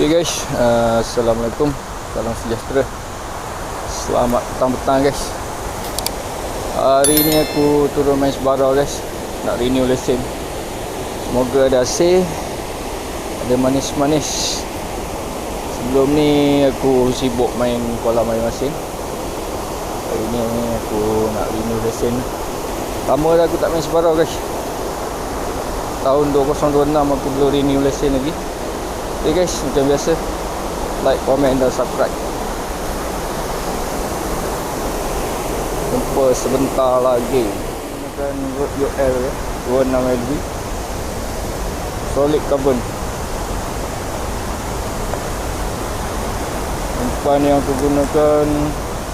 Okay guys, Assalamualaikum, salam sejahtera, selamat petang-petang guys. Hari ni aku turun main Sebarau guys, nak renew lesen. Semoga ada hasil, ada manis-manis. Sebelum ni aku sibuk main kolam air masin. Hari ni aku nak renew lesen. Lama dah aku tak main Sebarau guys. Tahun 2026 aku belum renew lesen lagi. Okay guys, macam biasa, like, komen dan subscribe. Jumpa sebentar lagi. Gunakan Road UL 26LB, solid carbon. Umpan yang aku gunakan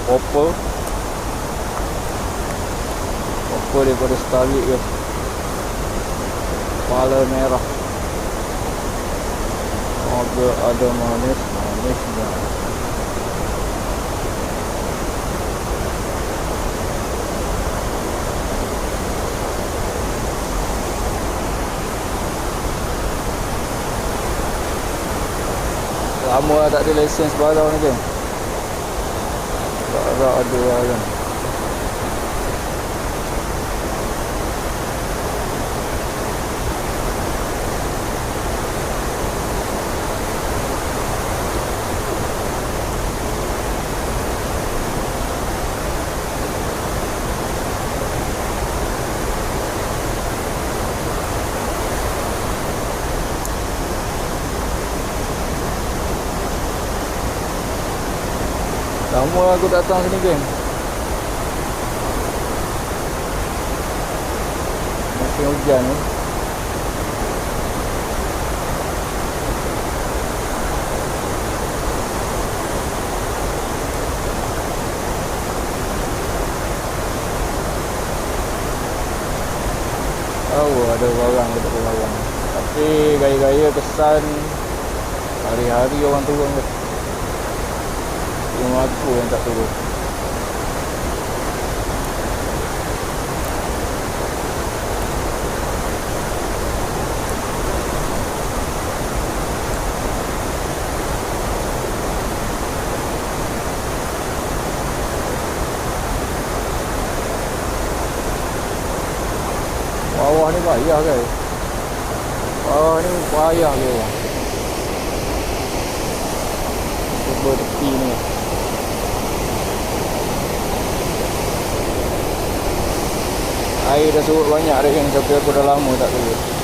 Popper daripada Starlit guys. Kepala merah. Ada manisnya. Lama dah tak ada lesen Sebarau ni kan. Tak ada lah kan. Lama aku datang sini geng. Masih hujan ni. Oh, ada barang, ada barang. Tapi gaya-gaya kesan hari-hari orang turun ke. Cuma aku yang tak turun. Bawah ni payah guys. Bawah ni payah ke orang. Cuba tepi ni. Air dah surut banyak dah yang tapi aku dah lama tak turun.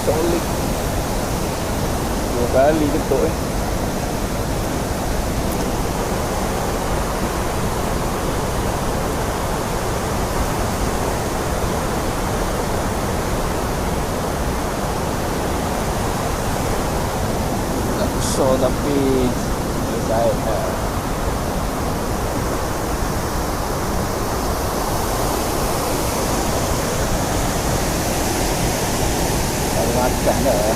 Solid. 2 kali ketuk tak besar tapi baik lah. Makan dah.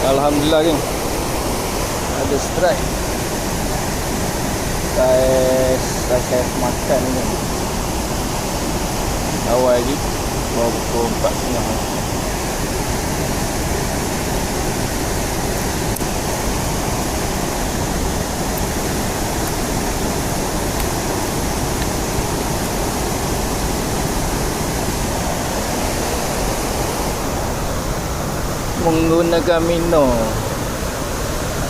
Alhamdulillah geng, ada strike. Saya makan ni awal lagi baru pukul 4.30. menggunakan Mino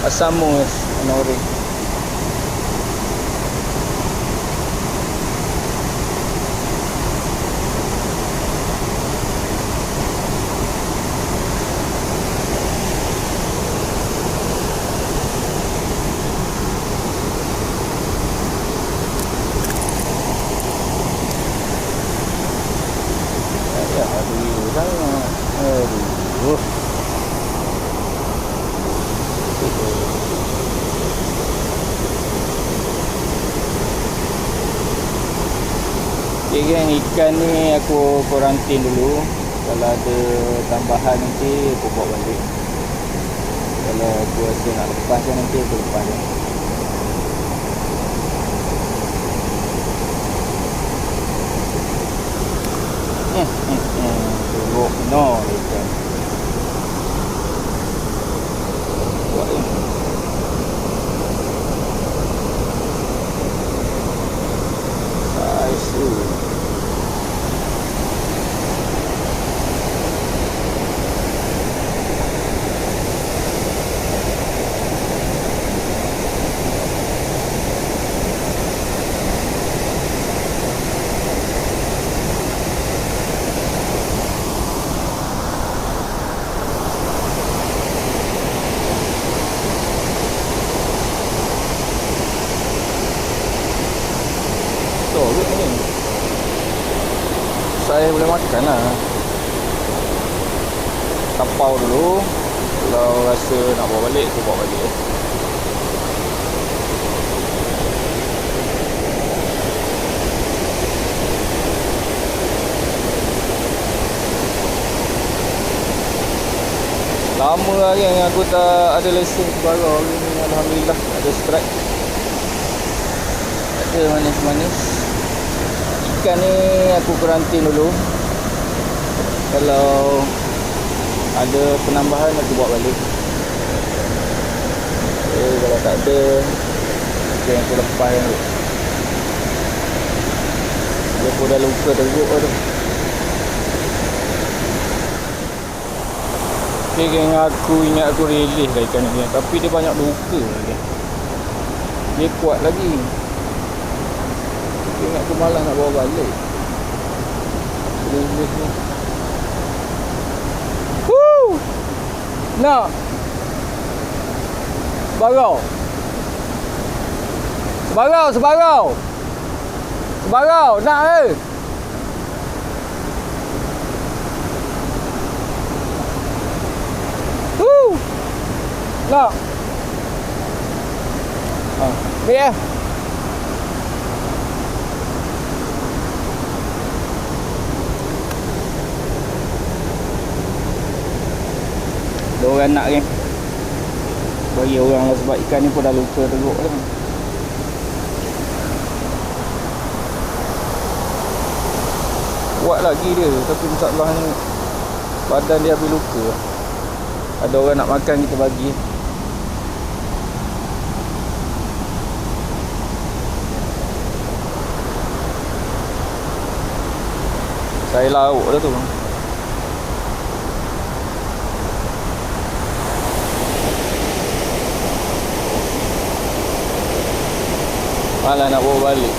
Asamo Nori. Ya, aduh sangat. Aduh. Okay gang, ikan ni aku kuarantin dulu. Kalau ada tambahan nanti aku bawa balik. Kalau aku rasa nak lepaskan nanti aku lepaskan. Turuk no ikan. Buat ni. Aisu. Turut ni. Saya boleh makan lah. Tapau dulu. Kalau rasa nak bawa balik, aku bawa balik. Lama lah yang aku tak ada lesen baru hari ni. Alhamdulillah ada strike. Ada manis-manis. Ikan ni aku kuarantin dulu. Kalau ada penambahan aku bawa balik. Kalau tak ada, okay, aku lepas dulu. Dia pun dah luka teruk tu. Okay geng, aku ingat aku release lah ikan ni, tapi dia banyak luka lagi. Dia kuat lagi. Ingat aku malas nak bawa balik. Release ni. Woo! Nak Sebarau. Sebarau, sebarau. Sebarau, nak ke? Woo! Nak. Ambil ya. Ada orang nak kan? Bagi orang lah sebab ikan ni pun dah luka teruk kan. Kuat lagi dia, tapi masalah ni badan dia habis luka. Ada orang nak makan, kita bagi. Saya lauk dah tu. Malah nak bawa balik.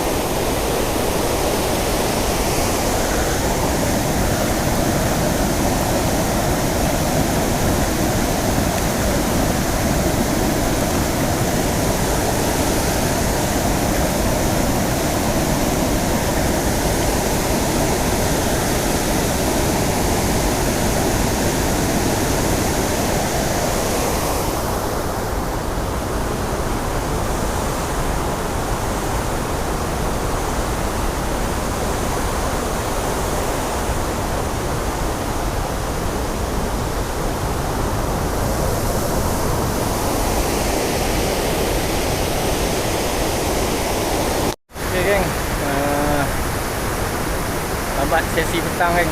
Tamat sesi petang kan.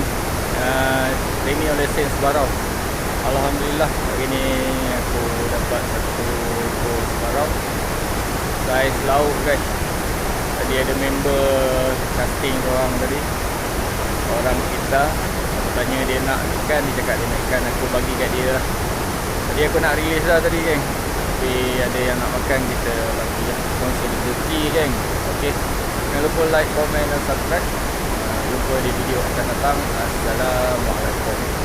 Renew lesen Sebarau. Alhamdulillah hari ni aku dapat satu ekor Sebarau. Saiz lauk guys. Tadi ada member casting orang tadi. Orang kita tanya dia nak ikan, dia cakap dia nak ikan, aku bagi kat dia lah. Tadi aku nak release dah tadi geng, tapi ada yang nak makan, kita bagi lah sponsor rezeki geng. Okay, jangan lupa like, komen dan subscribe. Jumpa di video akan datang. Assalamualaikum.